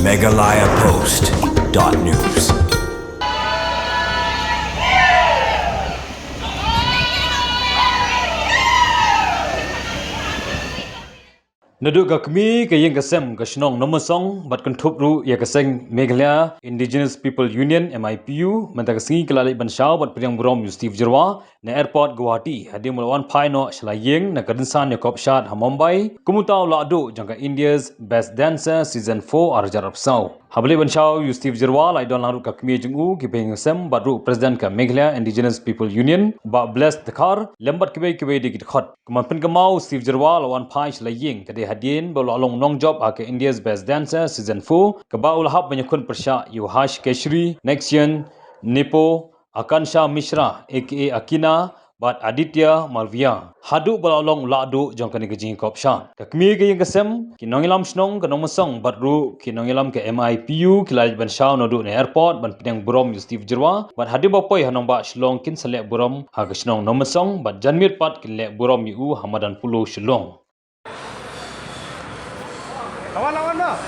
MeghalayaPost.news. Naduh kami ke yang kesem ke Shnong Mipu bat kentup ru ya keseng Meghalaya Indigenous People Union MIPU mentang kesengi kelalai bansau bat Pdiang Burom Jyrwa na airport Guwahati hadir Wan Phai Ïing na kedensan ya kopshat ha Mumbai kumutau lado jangka India's Best Dancer Season 4 arjar apsau habli bansau Jyrwa lai don laru ka kami jengu ki peng kesem bat ru President ka Meghalaya Indigenous People Union ba bless dekar lembat kebe di khot kemanpen kemau Jyrwa Wan Phai Ïing hadin bolong nong job ke India's Best Dancer Season 4 ke baulahap menyekun persya Yuhash Keshri Nexian Nipo Akansha Mishra aka Akina bat Aditya Malvia hadu bolong ladu jangkani kejing kopsha kami ke yang kesem kinongilam Shnong ke nomosong bat ru kinongilam ke MIPU kilaj bansau nodu ne airport ban Pdiang Burom Jyrwa bat hadir bapoi hanong ba SHILLONG kin selek Burom ha ke Shnong nomosong bat janmir pat kilek Burom yu Hamadan Pulu SHILLONG. Lawan dah.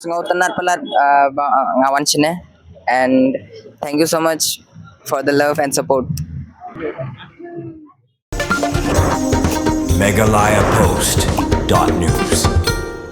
Ngau tenat pelat ngawan sini, and thank you so much for the love and support. MeghalayaPost.news.